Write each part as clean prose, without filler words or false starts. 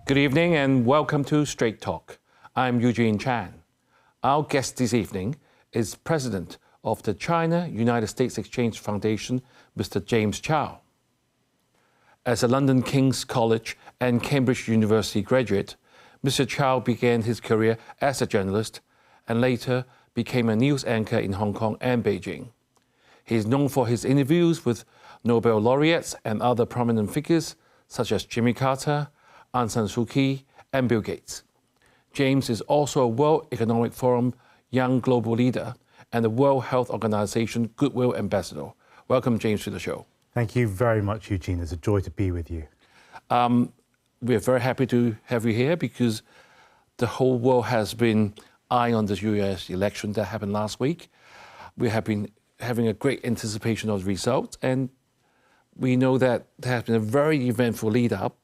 Good evening and welcome to Straight Talk. I'm Eugene Chan. Our guest this evening is President of the China-United States Exchange Foundation, Mr. James Chau. As a London King's College and Cambridge University graduate, Mr. Chau began his career as a journalist and later became a news anchor in Hong Kong and Beijing. He is known for his interviews with Nobel laureates and other prominent figures such as Jimmy Carter, Aung San Suu Kyi, and Bill Gates. James is also a World Economic Forum Young Global Leader and the World Health Organization Goodwill Ambassador. Welcome, James, to the show. Thank you very much, Eugene. It's a joy to be with you. We're very happy to have you here because the whole world has been eyeing on the US election that happened last week. We have been having a great anticipation of the results, and we know that there has been a very eventful lead-up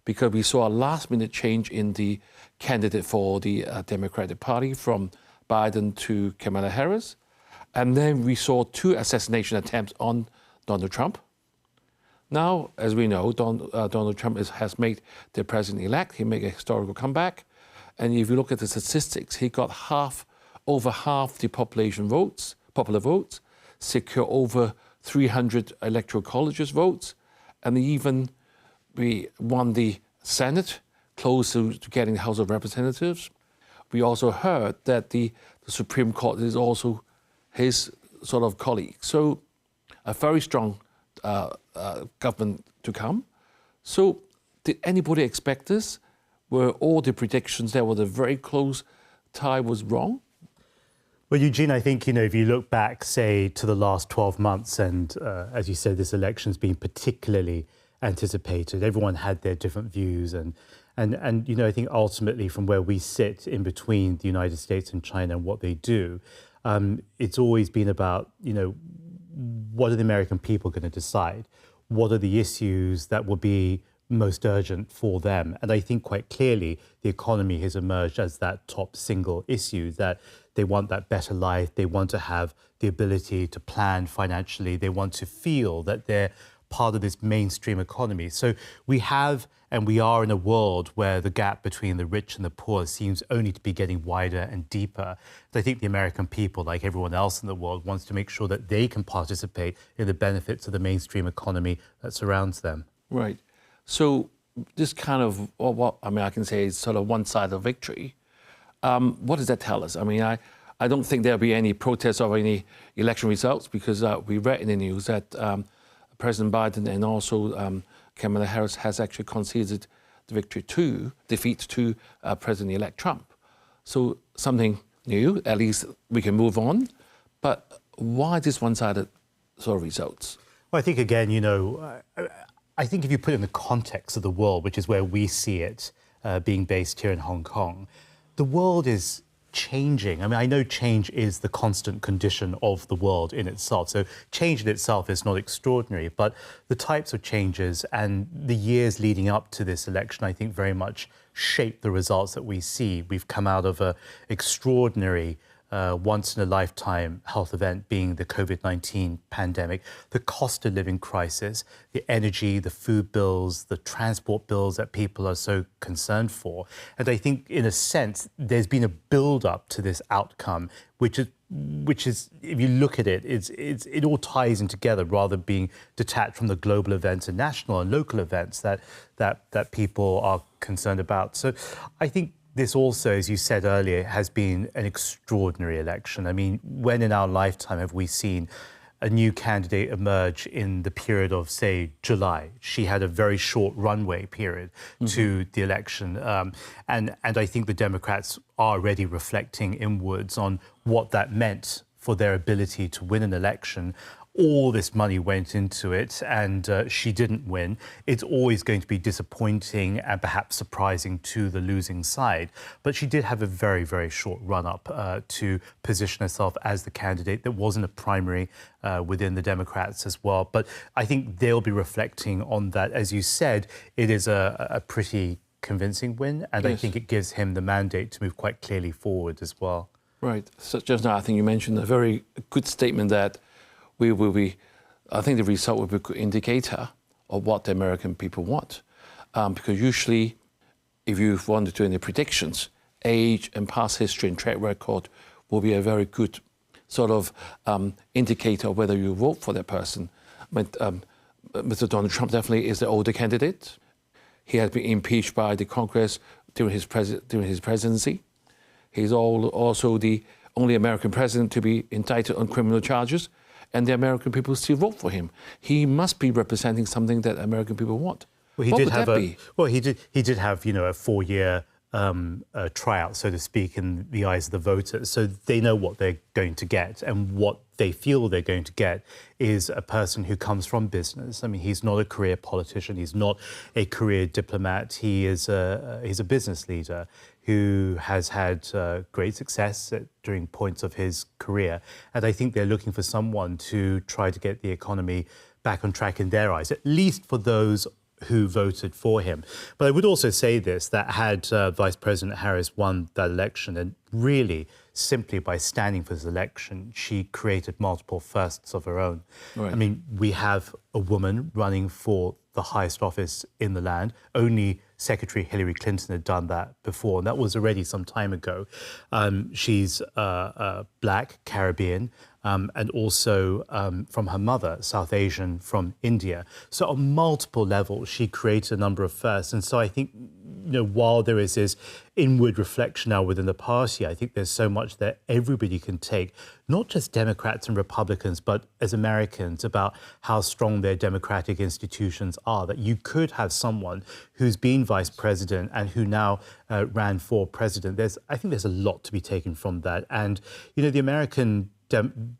because we saw a last-minute change in the candidate for the Democratic Party from Biden to Kamala Harris. And then we saw two assassination attempts on Donald Trump. Now, as we know, Donald Trump has made the president-elect. He made a historical comeback. And if you look at the statistics, he got over half the popular votes, secure over 300 electoral colleges votes, and we won the Senate, close to getting the House of Representatives. We also heard that the Supreme Court is also his sort of colleague. So a very strong government to come. So did anybody expect this? Were all the predictions that was a very close tie was wrong? Well, Eugene, I think, if you look back, say, to the last 12 months, and as you said, this election's been particularly anticipated. Everyone had their different views. And I think ultimately from where we sit in between the United States and China and what they do, it's always been about, what are the American people going to decide? What are the issues that will be most urgent for them? And I think quite clearly the economy has emerged as that top single issue, that they want that better life. They want to have the ability to plan financially. They want to feel that they're part of this mainstream economy. So we have and we are in a world where the gap between the rich and the poor seems only to be getting wider and deeper. And I think the American people, like everyone else in the world, wants to make sure that they can participate in the benefits of the mainstream economy that surrounds them. Right. So this kind of, I can say is sort of one side of victory. What does that tell us? I don't think there'll be any protests of any election results because we read in the news that President Biden and also Kamala Harris has actually conceded the defeat to President-elect Trump. So something new, at least we can move on. But why this one-sided sort of results? Well, I think, again, I think if you put it in the context of the world, which is where we see it being based here in Hong Kong, the world is changing. I know change is the constant condition of the world in itself. So change in itself is not extraordinary, but the types of changes and the years leading up to this election, I think, very much shape the results that we see. We've come out of an extraordinary once-in-a-lifetime health event being the COVID-19 pandemic, the cost of living crisis, the energy, the food bills, the transport bills that people are so concerned for. And I think, in a sense, there's been a build-up to this outcome, which is, if you look at it, it all ties in together rather than being detached from the global events and national and local events that people are concerned about. So I think this also, as you said earlier, has been an extraordinary election. When in our lifetime have we seen a new candidate emerge in the period of, say, July? She had a very short runway period to the election. And I think the Democrats are already reflecting inwards on what that meant for their ability to win an election. All this money went into it and she didn't win. It's always going to be disappointing and perhaps surprising to the losing side. But she did have a very, very short run-up to position herself as the candidate. There wasn't a primary within the Democrats as well. But I think they'll be reflecting on that. As you said, it is a pretty convincing win. And yes, I think it gives him the mandate to move quite clearly forward as well. Right. So just now, I think you mentioned a very good statement that I think the result will be a good indicator of what the American people want. Because usually if you want to do any predictions, age and past history and track record will be a very good sort of indicator of whether you vote for that person. But Mr. Donald Trump definitely is the older candidate. He has been impeached by the Congress during his presidency. He's also the only American president to be indicted on criminal charges, and the American people still vote for him. He must be representing something that American people want. Well, he did have a a 4-year tryout, so to speak, in the eyes of the voters. So they know what they're going to get, and what they feel they're going to get is a person who comes from business. I mean, he's not a career politician. He's not a career diplomat. He's a business leader who has had great success during points of his career. And I think they're looking for someone to try to get the economy back on track in their eyes, at least for those who voted for him. But I would also say this, that had Vice President Harris won that election, and really simply by standing for this election, she created multiple firsts of her own. Right. I mean, we have a woman running for the highest office in the land. Only Secretary Hillary Clinton had done that before, and that was already some time ago. She's Black, Caribbean, and also from her mother, South Asian from India. So on multiple levels, she created a number of firsts. And so I think, while there is this inward reflection now within the party, I think there's so much that everybody can take, not just Democrats and Republicans, but as Americans, about how strong their democratic institutions are, that you could have someone who's been vice president and who now ran for president. I think there's a lot to be taken from that. And, the American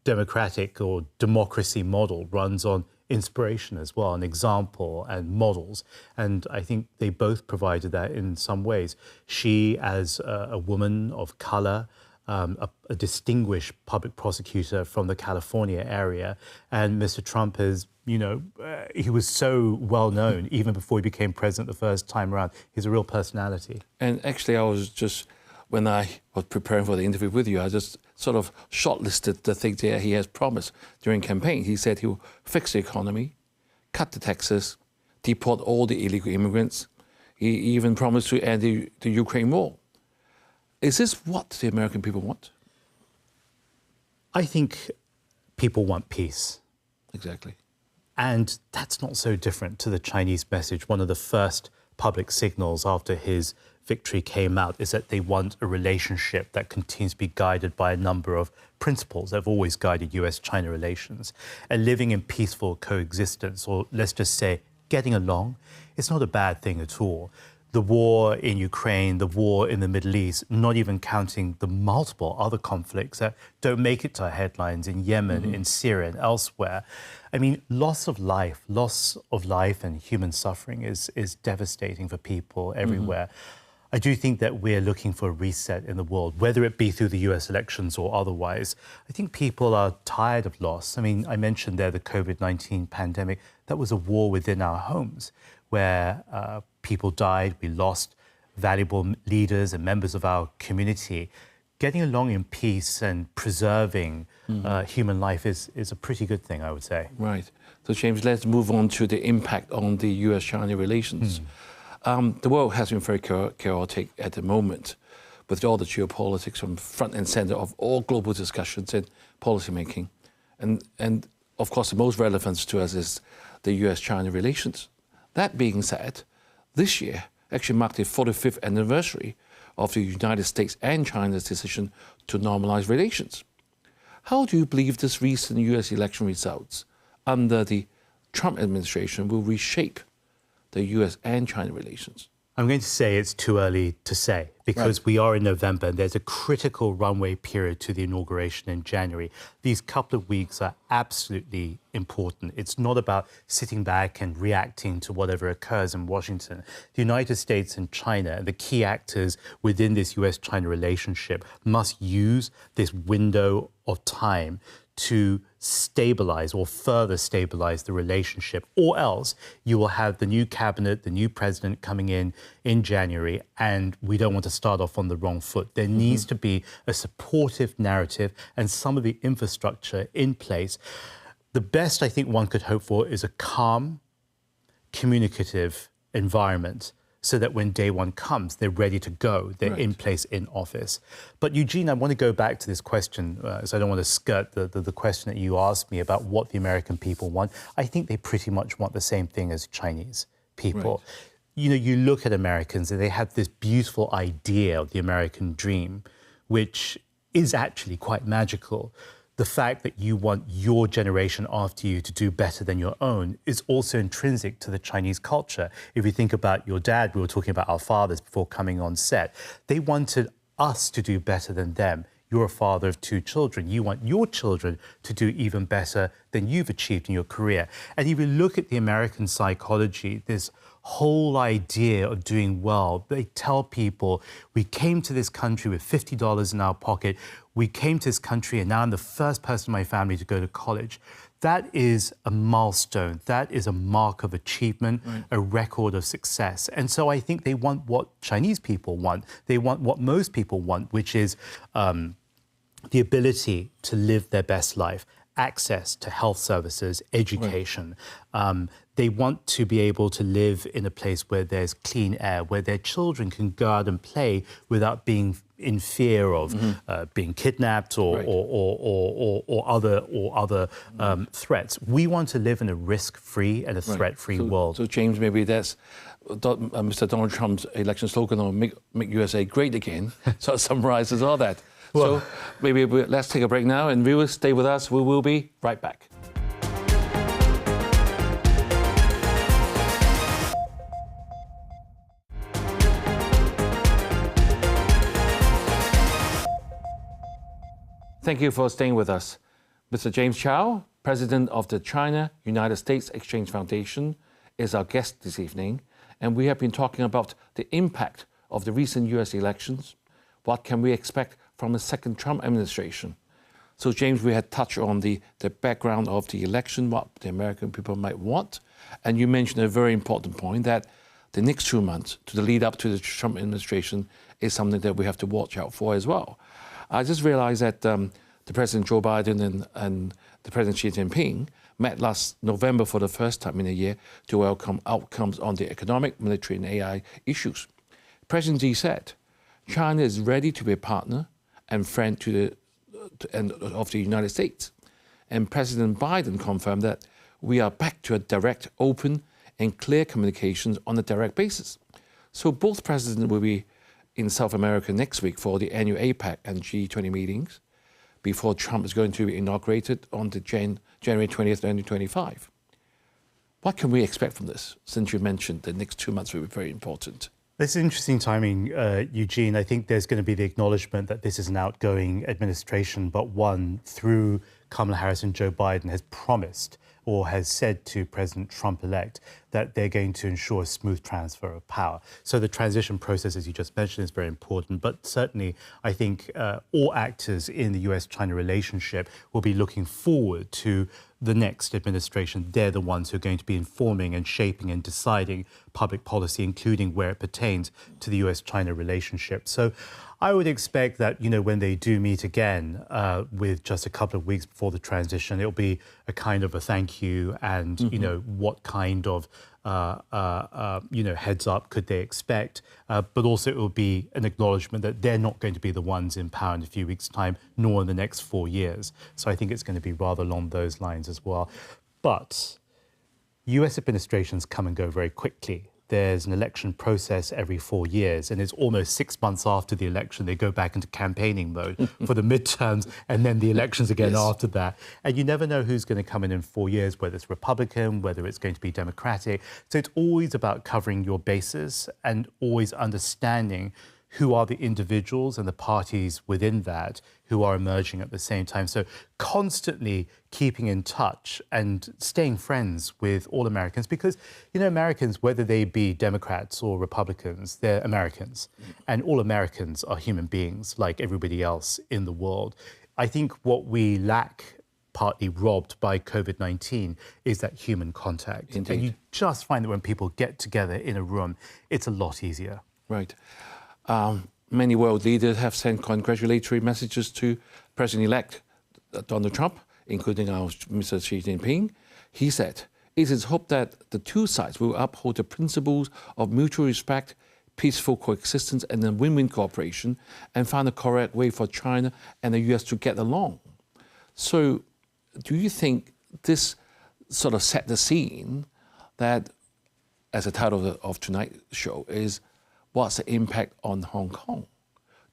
democratic or democracy model runs on inspiration as well, an example and models. And I think they both provided that in some ways. She, as a woman of color, a distinguished public prosecutor from the California area, and Mr. Trump is, he was so well known even before he became president the first time around. He's a real personality. And actually, when I was preparing for the interview with you, I just sort of shortlisted the things that he has promised during campaign. He said he will fix the economy, cut the taxes, deport all the illegal immigrants. He even promised to end the Ukraine war. Is this what the American people want? I think people want peace. Exactly. And that's not so different to the Chinese message. One of the first public signals after his victory came out is that they want a relationship that continues to be guided by a number of principles that have always guided US-China relations. And living in peaceful coexistence, or let's just say getting along, it's not a bad thing at all. The war in Ukraine, the war in the Middle East, not even counting the multiple other conflicts that don't make it to our headlines in Yemen, in Syria and elsewhere. I mean, loss of life and human suffering is devastating for people everywhere. I do think that we're looking for a reset in the world, whether it be through the US elections or otherwise. I think people are tired of loss. I mean, I mentioned there the COVID-19 pandemic. That was a war within our homes where people died. We lost valuable leaders and members of our community. Getting along in peace and preserving human life is a pretty good thing, I would say. Right. So, James, let's move on to the impact on the US-China relations. The world has been very chaotic at the moment, with all the geopolitics from front and center of all global discussions and policymaking. And of course, the most relevance to us is the US-China relations. That being said, this year actually marked the 45th anniversary of the United States and China's decision to normalize relations. How do you believe this recent US election results under the Trump administration will reshape the US and China relations? I'm going to say it's too early to say because we are in November and there's a critical runway period to the inauguration in January. These couple of weeks are absolutely important. It's not about sitting back and reacting to whatever occurs in Washington. The United States and China and the key actors within this US-China relationship must use this window of time to stabilize or further stabilize the relationship, or else you will have the new cabinet, the new president coming in January, and we don't want to start off on the wrong foot. There needs to be a supportive narrative and some of the infrastructure in place. The best I think one could hope for is a calm, communicative environment so that when day one comes, they're ready to go. They're in place in office. But Eugene, I want to go back to this question, so I don't want to skirt the question that you asked me about what the American people want. I think they pretty much want the same thing as Chinese people. You know, you look at Americans and they have this beautiful idea of the American dream, which is actually quite magical. The fact that you want your generation after you to do better than your own is also intrinsic to the Chinese culture. If you think about your dad, we were talking about our fathers before coming on set, they wanted us to do better than them. You're a father of 2 children. You want your children to do even better than you've achieved in your career. And if you look at the American psychology, this whole idea of doing well, they tell people, we came to this country with $50 in our pocket. We came to this country and now I'm the first person in my family to go to college. That is a milestone. That is a mark of achievement, a record of success. And so I think they want what Chinese people want. They want what most people want, which is the ability to live their best life, access to health services, education. They want to be able to live in a place where there's clean air, where their children can go out and play without being in fear of being kidnapped or other threats. We want to live in a risk-free and a threat-free world. So James, maybe that's Mr. Donald Trump's election slogan of make USA great again. So it summarizes all that. Well, so maybe let's take a break now and viewers stay with us. We will be right back. Thank you for staying with us. Mr. James Chau, President of the China-United States Exchange Foundation, is our guest this evening, and we have been talking about the impact of the recent US elections. What can we expect from the second Trump administration? So, James, we had touched on the background of the election, what the American people might want, and you mentioned a very important point that the next 2 months to the lead up to the Trump administration is something that we have to watch out for as well. I just realized that the President Joe Biden and the President Xi Jinping met last November for the first time in a year to welcome outcomes on the economic, military, and AI issues. President Xi said, China is ready to be a partner and friend of the United States. And President Biden confirmed that we are back to a direct, open, and clear communications on a direct basis. So both presidents will be in South America next week for the annual APEC and G20 meetings before Trump is going to be inaugurated on the January 20th, 2025. What can we expect from this, since you mentioned the next 2 months will be very important? This is interesting timing, Eugene. I think there's going to be the acknowledgement that this is an outgoing administration, but one through Kamala Harris and Joe Biden has promised or has said to President Trump-elect that they're going to ensure a smooth transfer of power. So the transition process, as you just mentioned, is very important. But certainly, I think all actors in the US-China relationship will be looking forward to the next administration. They're the ones who are going to be informing and shaping and deciding public policy, including where it pertains to the US-China relationship. So I would expect that, you know, when they do meet again with just a couple of weeks before the transition, it'll be a kind of a thank you and, you know, what kind of, heads up could they expect? But also it will be an acknowledgement that they're not going to be the ones in power in a few weeks' time, nor in the next 4 years. So I think it's going to be rather along those lines as well. But US administrations come and go very quickly. There's an election process every 4 years, and it's almost 6 months after the election, they go back into campaigning mode for the midterms and then the elections again after that. And you never know who's going to come in 4 years, whether it's Republican, whether it's going to be Democratic. So it's always about covering your bases and always understanding who are the individuals and the parties within that who are emerging at the same time. So constantly keeping in touch and staying friends with all Americans because, you know, Americans, whether they be Democrats or Republicans, they're Americans. And all Americans are human beings like everybody else in the world. I think what we lack, partly robbed by COVID-19, is that human contact. Indeed. And you just find that when people get together in a room, it's a lot easier. Right. Many world leaders have sent congratulatory messages to President-elect Donald Trump, including our Mr. Xi Jinping. He said, it is hoped that the two sides will uphold the principles of mutual respect, peaceful coexistence, and then win-win cooperation, and find the correct way for China and the US to get along. So do you think this sort of set the scene that, as the title of tonight's show is, what's the impact on Hong Kong?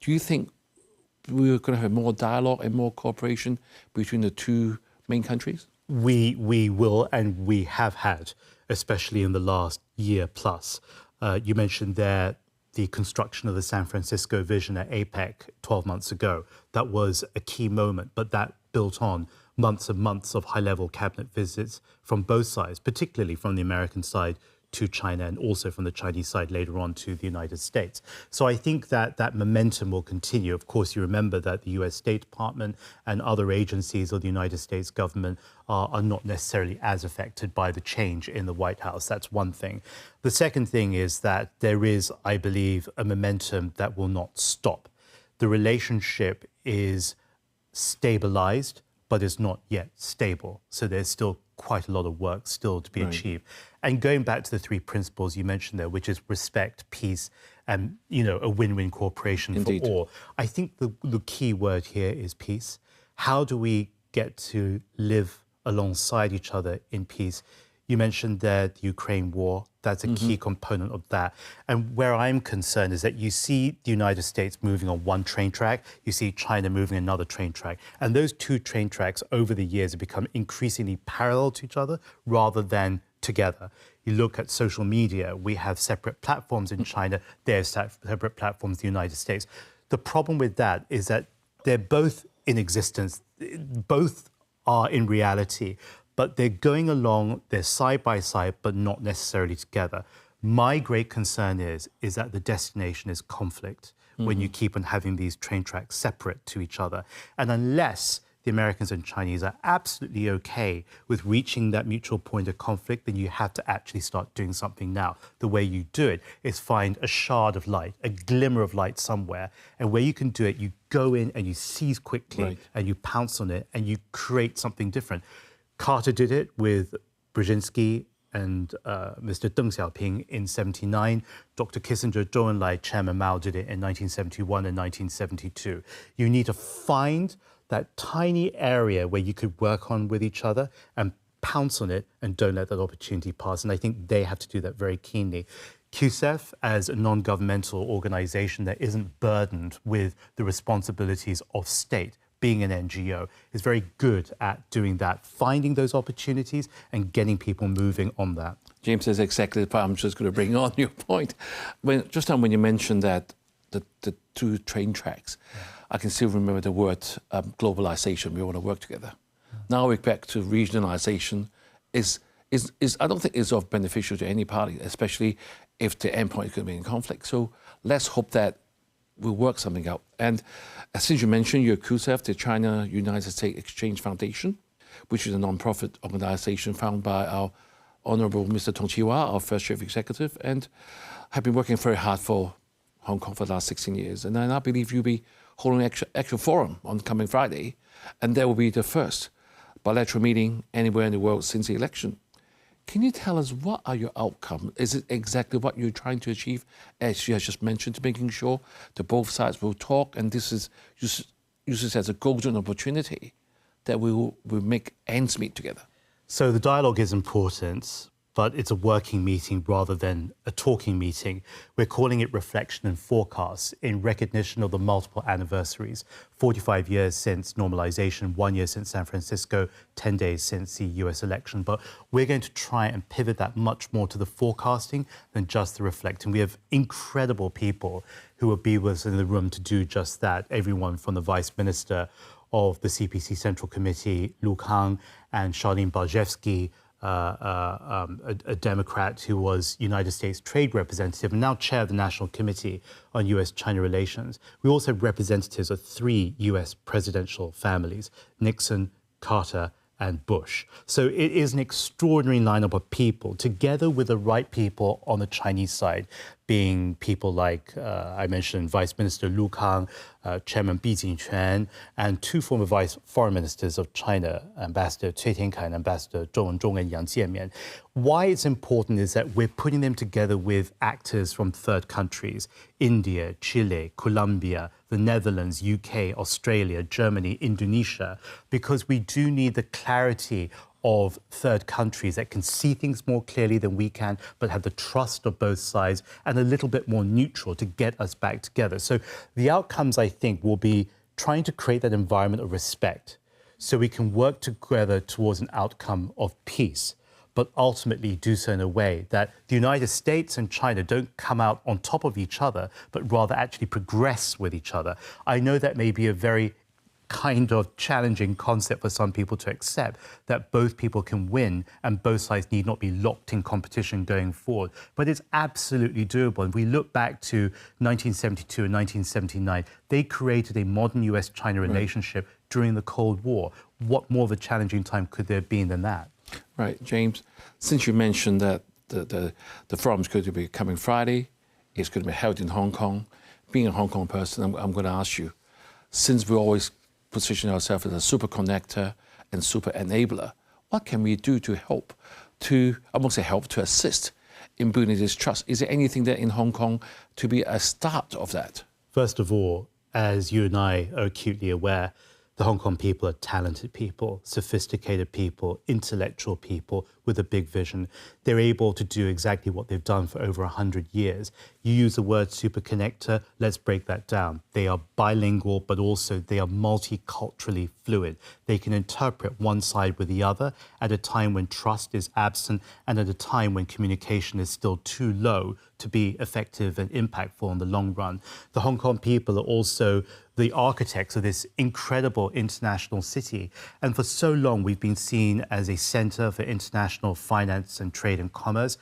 Do you think we're going to have more dialogue and more cooperation between the two main countries? We will, and we have had, especially in the last year plus. You mentioned there the construction of the San Francisco vision at APEC 12 months ago. That was a key moment, but that built on months and months of high-level cabinet visits from both sides, particularly from the American side to China and also from the Chinese side later on to the United States. So I think that that momentum will continue. Of course, you remember that the US State Department and other agencies of the United States government are not necessarily as affected by the change in the White House. That's one thing. The second thing is that there is, I believe, a momentum that will not stop. The relationship is stabilized, but is not yet stable. So there's still quite a lot of work still to be achieved. And going back to the three principles you mentioned there, which is respect, peace, and a win-win cooperation for all. I think the key word here is peace. How do we get to live alongside each other in peace? You mentioned there the Ukraine war. That's a key component of that. And where I'm concerned is that you see the United States moving on one train track, you see China moving another train track. And those two train tracks over the years have become increasingly parallel to each other rather than together. You look at social media, we have separate platforms in China, they have separate platforms in the United States. The problem with that is that they're both in existence, both are in reality, but they're going along, they're side by side, but not necessarily together. My great concern is that the destination is conflict when you keep on having these train tracks separate to each other. And unless the Americans and Chinese are absolutely okay with reaching that mutual point of conflict, then you have to actually start doing something now. The way you do it is find a shard of light, a glimmer of light somewhere, and where you can do it, you go in and you seize quickly and you pounce on it and you create something different. Carter did it with Brzezinski and Mr. Deng Xiaoping in '79. Dr. Kissinger, Zhou Enlai, Chairman Mao did it in 1971 and 1972. You need to find that tiny area where you could work on with each other and pounce on it and don't let that opportunity pass. And I think they have to do that very keenly. QCEF, as a non-governmental organization that isn't burdened with the responsibilities of state, being an NGO, is very good at doing that, finding those opportunities and getting people moving on that. James, that's exactly the point I'm just going to bring on your point. Just now when you mentioned that the two train tracks, I can still remember the word globalization. We want to work together. Now we're back to regionalization. I don't think is of beneficial to any party, especially if the endpoint is going to be in conflict. So let's hope that we'll work something out. And since you mentioned your QCEF, the China-United States Exchange Foundation, which is a non-profit organization founded by our Honorable Mr. Tong Chi-Wah, our first chief executive, and have been working very hard for Hong Kong for the last 16 years. And I believe you'll be holding an actual forum on coming Friday, and that will be the first bilateral meeting anywhere in the world since the election. Can you tell us what are your outcomes? Is it exactly what you're trying to achieve, as you have just mentioned, making sure that both sides will talk, and this is used as a golden opportunity that we will make ends meet together? So the dialogue is important, but it's a working meeting rather than a talking meeting. We're calling it Reflection and Forecast in recognition of the multiple anniversaries. 45 years since normalization, 1 year since San Francisco, 10 days since the US election. But we're going to try and pivot that much more to the forecasting than just the reflecting. We have incredible people who will be with us in the room to do just that. Everyone from the Vice Minister of the CPC Central Committee, Lu Kang, and Charlene Barjewski, a Democrat who was United States Trade Representative and now chair of the National Committee on U.S.-China Relations. We also have representatives of 3 U.S. presidential families, Nixon, Carter, and Bush. So it is an extraordinary lineup of people, together with the right people on the Chinese side, being people like, I mentioned, Vice Minister Lu Kang, Chairman Bi Jingquan, and two former vice foreign ministers of China, Ambassador Cui Tiankai and Ambassador Zhou Wenzhong and Yang Jiemian. Why it's important is that we're putting them together with actors from third countries, India, Chile, Colombia, the Netherlands, UK, Australia, Germany, Indonesia, because we do need the clarity of third countries that can see things more clearly than we can, but have the trust of both sides and a little bit more neutral to get us back together. So the outcomes, I think, will be trying to create that environment of respect so we can work together towards an outcome of peace, but ultimately do so in a way that the United States and China don't come out on top of each other, but rather actually progress with each other. I know that may be a very kind of challenging concept for some people to accept, that both people can win and both sides need not be locked in competition going forward. But it's absolutely doable. And we look back to 1972 and 1979, they created a modern US-China relationship during the Cold War. What more of a challenging time could there have been than that? Right, James, since you mentioned that the forum is going to be coming Friday, it's going to be held in Hong Kong. Being a Hong Kong person, I'm going to ask you, since we always position ourselves as a super connector and super enabler, what can we do to help, I won't say help, to assist in building this trust? Is there anything there in Hong Kong to be a start of that? First of all, as you and I are acutely aware, the Hong Kong people are talented people, sophisticated people, intellectual people with a big vision. They're able to do exactly what they've done for over 100 years. You use the word super connector, let's break that down. They are bilingual, but also they are multiculturally fluid. They can interpret one side with the other at a time when trust is absent and at a time when communication is still too low to be effective and impactful in the long run. The Hong Kong people are also the architects of this incredible international city. And for so long, we've been seen as a center for international finance and trade and commerce.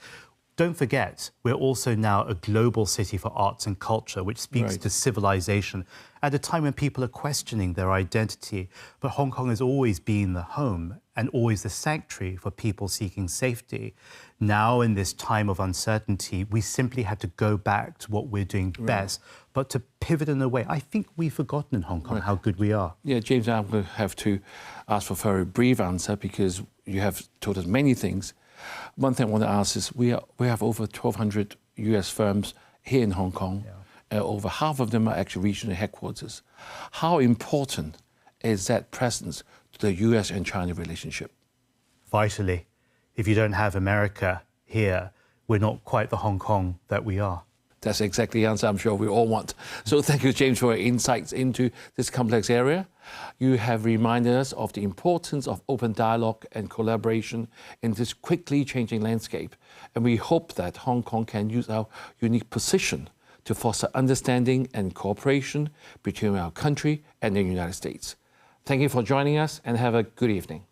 Don't forget, we're also now a global city for arts and culture, which speaks to civilization at a time when people are questioning their identity. But Hong Kong has always been the home and always the sanctuary for people seeking safety. Now, in this time of uncertainty, we simply have to go back to what we're doing best, but to pivot in a way. I think we've forgotten in Hong Kong how good we are. Yeah, James, I'm going to have to ask for a very brief answer because you have told us many things. One thing I want to ask is we have over 1,200 US firms here in Hong Kong. Over half of them are actually regional headquarters. How important is that presence to the US and China relationship? Vitally. If you don't have America here, we're not quite the Hong Kong that we are. That's exactly the answer I'm sure we all want. So thank you, James, for your insights into this complex area. You have reminded us of the importance of open dialogue and collaboration in this quickly changing landscape. And we hope that Hong Kong can use our unique position to foster understanding and cooperation between our country and the United States. Thank you for joining us and have a good evening.